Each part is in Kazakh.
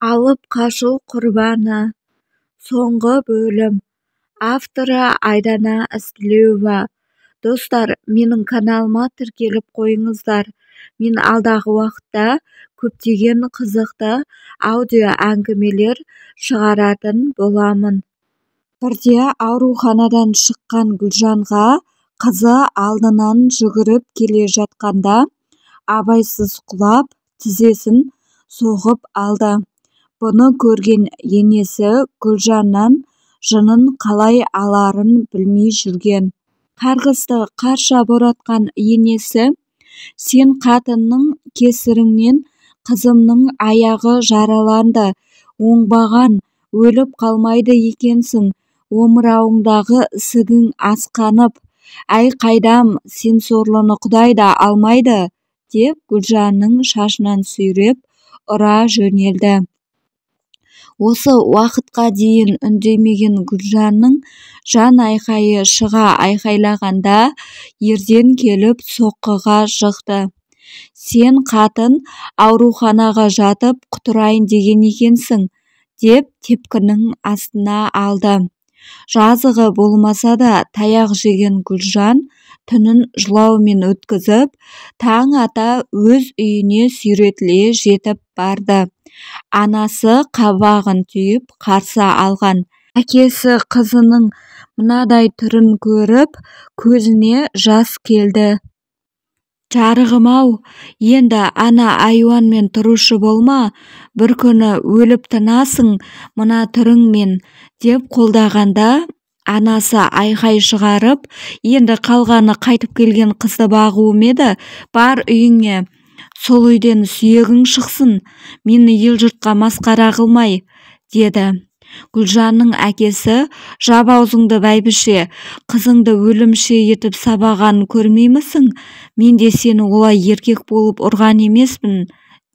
Алып қашу құрбаны. Соңғы бөлім. Авторы Айдана Істілеуова. Достар, менің каналыма тіркеліп қойыңыздар. Мен алдағы уақытта көптеген қызықты аудио әңгімелер шығаратын боламын. Бірде ауруханадан шыққан Гүлжанға қызы алдынан жүгіріп келе жатқанда абайсыз құлап, тізесін соғып алды. Бұны көрген енесі Гүлжаннан жынын қалай аларын білмей жүрген. Қарғысты қарша боратқан енесі, сен қатынның кесіріңнен қызымның аяғы жараланды, оңбаған, өліп қалмайды екенсің, омырауыңдағы ісігің асқанып, әй қайдам, сен сорлыны Құдай да алмайды, деп Гүлжанның шашынан сүйреп ұра жөнелді. Осы уақытқа дейін үндемеген Гүлжанның жан айқайы шыға айқайлағанда ерден келіп соққыға жықты. Сен қатын ауруханаға жатып құтырайын деген екенсің, деп тепкінің астына алды. Жазығы болмаса да таяқ жеген Гүлжан түнін жылаумен өткізіп, таң ата өз үйіне сүйретіле жетіп барды. Анасы қабағын түйіп қарсы алған. Әкесі қызының мынадай түрін көріп, көзіне жас келді. Жарығым-ау, енді ана айуанмен тұрушы болма, бір күні өліп тынасың мына түріңмен, деп қолдағанда, анасы айқай шығарып, енді қалғаны қайтып келген қызды бағуым еді, бар үйіңе, сол үйден сүйегің шықсын, мені ел-жұртқа масқара қылмай, деді. Гүлжанның әкесі, жап аузыңды бәйбіше, қызыңды өлімше етіп сабағанын көрмеймісің, мен де сені олай еркек болып ұрған емеспін,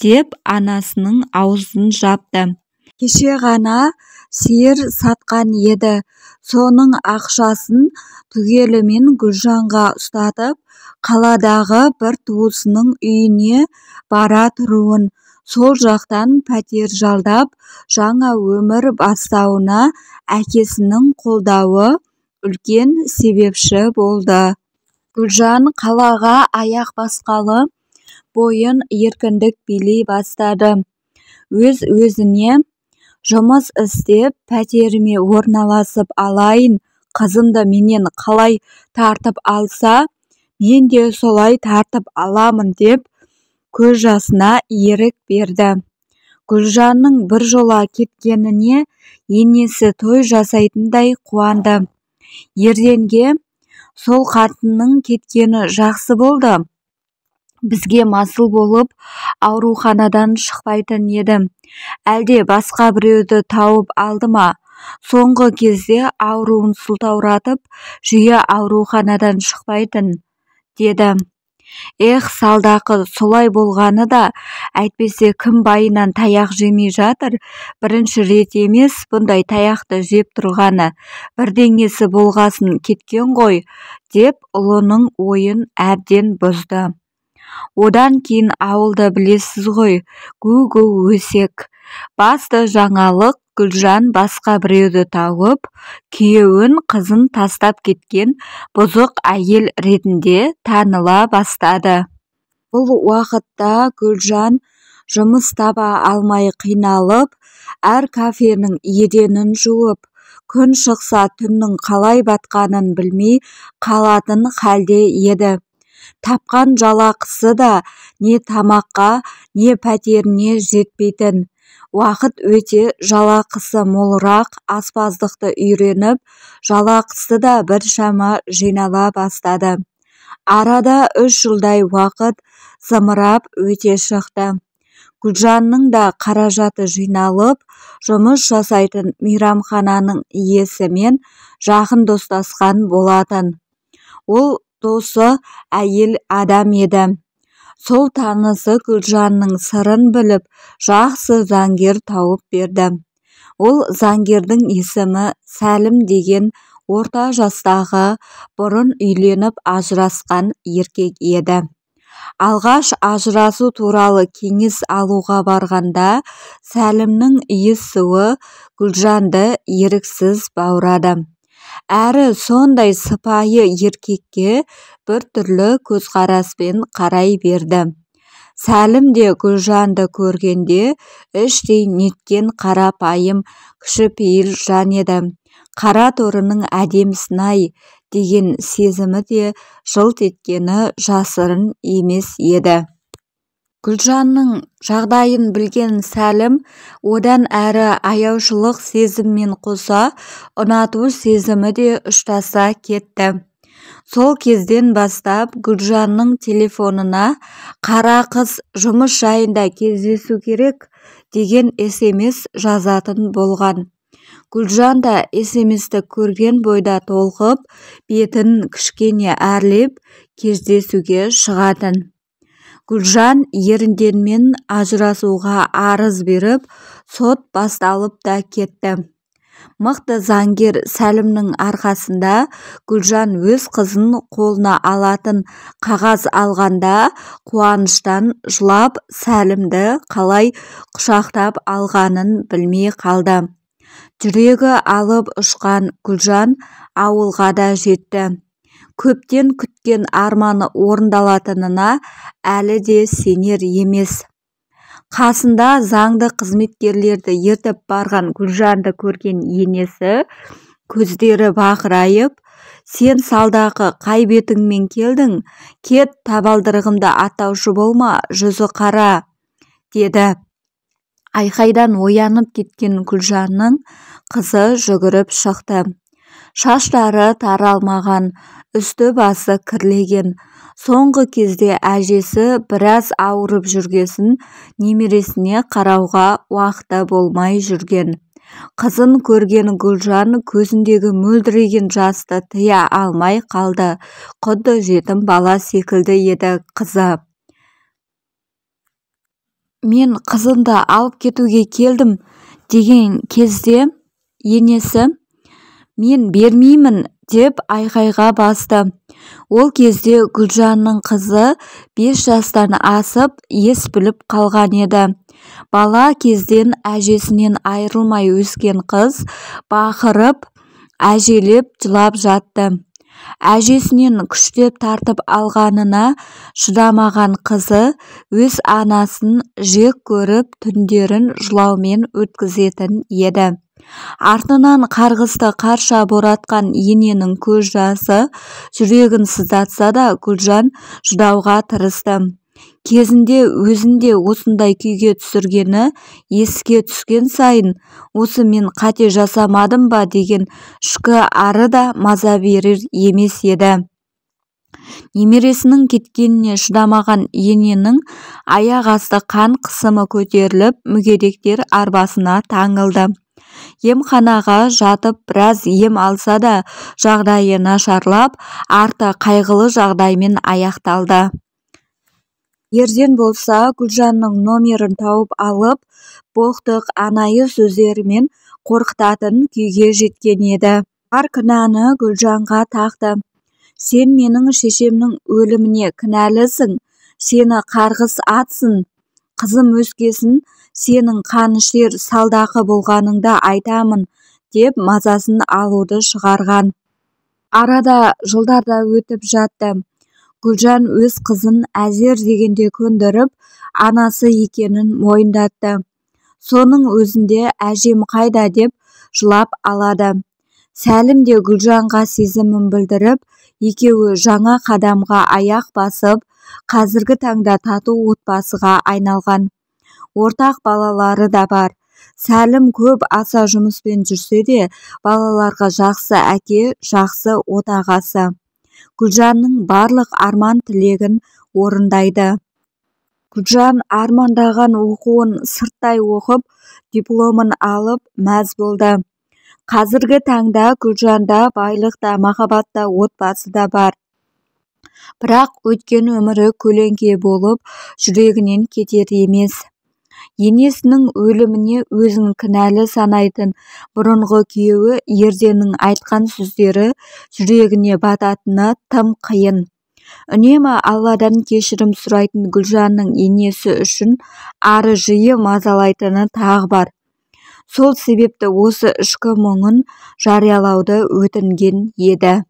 деп анасының аузын жапты. Кеше ғана сиыр сатқан еді, соның ақшасын түгелімен Гүлжанға ұстатып, қаладағы бір туысының үйіне бара тұруын, сол жақтан пәтер жалдап, жаңа өмір бастауына әкесінің қолдауы үлкен себепші болды. Гүлжан қалаға аяқ басқалы бойын еркіндік билей бастады. Өз-өзіне жұмыс істеп, пәтеріме орналасып алайын, қызымды менен қалай тартып алса, мен де солай тартып аламын, деп көз жасына ерік берді. Гүлжанның біржола кеткеніне енесі той жасайтындай қуанды. Ерденге, сол қатынның кеткені жақсы болды. Бізге масыл болып ауруханадан шықпайтын еді. Әлде басқа біреуді тауып алды ма? Соңғы кезде ауруын сылтауратып, жиі ауруханадан шықпайтын, деді. Ех, салдақы, солай болғаны да, әйтпесе кім байынан таяқ жемей жатыр, бірінші рет емес бұндай таяқты жеп тұрғаны, бірдеңесі болғасын кеткен ғой, деп ұлының ойын әбден бұзды. Одан кейін ауылда білесіз ғой, гу-гу өсек. Басты жаңалық, Гүлжан басқа біреуді тауып, күйеуін қызын тастап кеткен бұзық әйел ретінде таныла бастады. Бұл уақытта Гүлжан жұмыс таба алмай қиналып, әр кафенің еденін жуып, күн шықса түннің қалай батқанын білмей қалатын халде еді. Тапқан жалақысы да не тамаққа, не пәтеріне жетпейтін. Уақыт өте жалақысы молырақ аспаздықты үйреніп, жалақысы да біршама жинала бастады. Арада 3 жылдай уақыт зымырап өте шықты. Гүлжанның да қаражаты жиналып, жұмыс жасайтын мейрамхананың иесімен жақын достасқан болатын. Ол досы әйел адам еді. Сол танысы Гүлжанның сырын біліп, жақсы заңгер тауып берді. Ол заңгердің есімі Сәлім деген орта жастағы, бұрын үйленіп ажырасқан еркек еді. Алғаш ажырасу туралы кеңес алуға барғанда Сәлімнің иіс суы Гүлжанды еріксіз баурады. Әрі сондай сыпайы еркекке біртүрлі көзқараспен қарай берді. Сәлім де Гүлжанды көргенде іштей неткен қарапайым, кішіпейіл жан еді. Қара торының әдемісін-ай деген сезімі де жылт еткені жасырын емес еді. Гүлжанның жағдайын білген Сәлім одан әрі аяушылық сезіммен қоса ұнату сезімі де ұштаса кетті. Сол кезден бастап Гүлжанның телефонына қара қыз жұмыс жайында кездесу керек деген SMS жазатын болған. Гүлжан да SMS-ті көрген бойда толқып, бетін кішкене әрлеп кездесуге шығатын. Гүлжан ерінденмен ажырасуға арыз беріп, сот басталып та кетті. Мықты заңгер Сәлімнің арқасында Гүлжан өз қызын қолына алатын қағаз алғанда қуаныштан жылап Сәлімді қалай құшақтап алғанын білмей қалды. Жүрегі алып ұшқан Гүлжан ауылға да жетті. Көптен күткен арманы орындалатынына әлі де сенер емес. Қасында заңды қызметкерлерді ертіп барған Гүлжанды көрген енесі көздері бақырайып, «Сен салдақы қай бетіңмен келдің? Кет, табалдырығымды аттаушы болма, жүзі қара», деді. Айқайдан оянып кеткен Гүлжанның қызы жүгіріп шықты. Шаштары таралмаған, үсті-басы кірлеген. Соңғы кезде әжесі біраз ауырып жүргесін немересіне қарауға уақыты болмай жүрген. Қызын көрген Гүлжан көзіндегі мөлдіреген жасты тыя алмай қалды. Құдды жетім бала секілді еді қызы. «Мен қызымды алып кетуге келдім» деген кезде енесі «Мен бермеймін» деп айқайға басты. Ол кезде Гүлжанның қызы 5 жастан асып ес біліп қалған еді. Бала кезден әжесінен айырылмай өскен қыз бақырып, әжелеп жылап жатты. Әжесінен күштеп тартып алғанына шыдамаған қызы өз анасын жек көріп түндерін жылаумен өткізетін еді. Артынан қарғысты қарша боратқан ененің көз жасы жүрегін сыздатса да Гүлжан шыдауға тырысты. Кезінде өзінде осындай күйге түсіргені еске түскен сайын «Осы мен қате жасамадым ба?» деген ішкі ары да маза берер емес еді. Немересінің кеткеніне шыдамаған ененің аяқ асты қан қысымы көтеріліп, мүгедектер арбасына таңылды. Емханаға жатып біраз ем алса да жағдайы нашарлап, арты қайғылы жағдаймен аяқталды. Ерден болса Гүлжанның номерін тауып алып, боқтық анайы сөздерімен қорқытатын күйге жеткен еді. Бар кінәні Гүлжанға тақты. «Сен менің шешемнің өліміне кінәлісің, сені қарғыс атсын, қызым өскесін, сенің қанішер салдақы болғаныңда айтамын» деп мазасын алуды шығарған. Арада жылдарда өтіп жатты. Гүлжан өз қызын әзер дегенде көндіріп, анасы екенін мойындатты. Соның өзінде әжем қайда деп жылап алады. Сәлім де Гүлжанға сезімін білдіріп, екеуі жаңа қадамға аяқ басып, қазіргі таңда тату отбасыға айналған. Ортақ балалары да бар. Сәлім көп аса жұмыспен жүрсе де, балаларға жақсы әке, жақсы отағасы. Гүлжанның барлық арман тілегін орындайды. Гүлжан армандаған оқуын сырттай оқып, дипломын алып мәз болды. Қазіргі таңда Гүлжанда байлықта, махаббатта, отбасы да бар. Бірақ өткен өмірі көлеңке болып, жүрегінен кетер емес. Енесінің өліміне өзін кінәлі санайтын бұрынғы күйеуі Ерденнің айтқан сөздері жүрегіне бататыны тым қиын. Үнемі Алладан кешірім сұрайтын Гүлжанның енесі үшін ары жиі мазалайтыны тағы бар. Сол себепті осы ішкі мұңын жариялауды өтінген еді.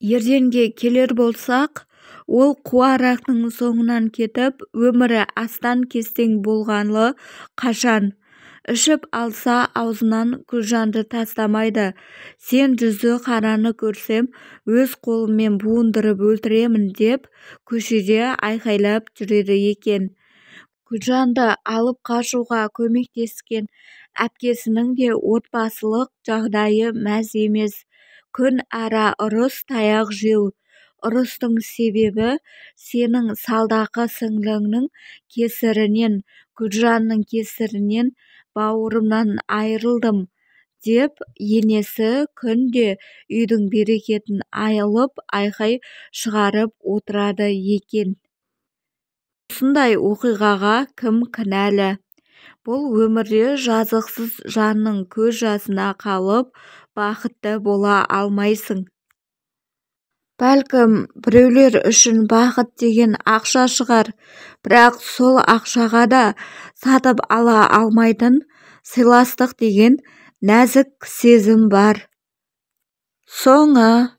Ерденге келер болсақ, ол Қуарақтың соңынан кетіп, өмірі астан-кестең болғанлы қашан. Ішіп алса аузынан Гүлжанды тастамайды. Сен жүзі қараны көрсем, өз қолыммен буындырып өлтіремін деп көшеде айқайлап жүреді екен. Гүлжанды алып қашуға көмектескен әпкесінің де отбасылық жағдайы мәз емес. Күн ара ұрыс таяқ жеу. Ұрыстың себебі сенің салдақы сіңліңнің кесірінен, Гүлжанның кесірінен бауырымнан айырылдым деп енесі күнде үйдің берекетін айылып айқай шығарып отырады екен. Осындай оқиғаға кім кінәлі? Бұл өмірде жазықсыз жанның көз жасына қалып бақытты бола алмайсың. Бәлкім, біреулер үшін бақыт деген ақша шығар, бірақ сол ақшаға да сатып ала алмайтын сыйластық деген нәзік сезім бар. Соңы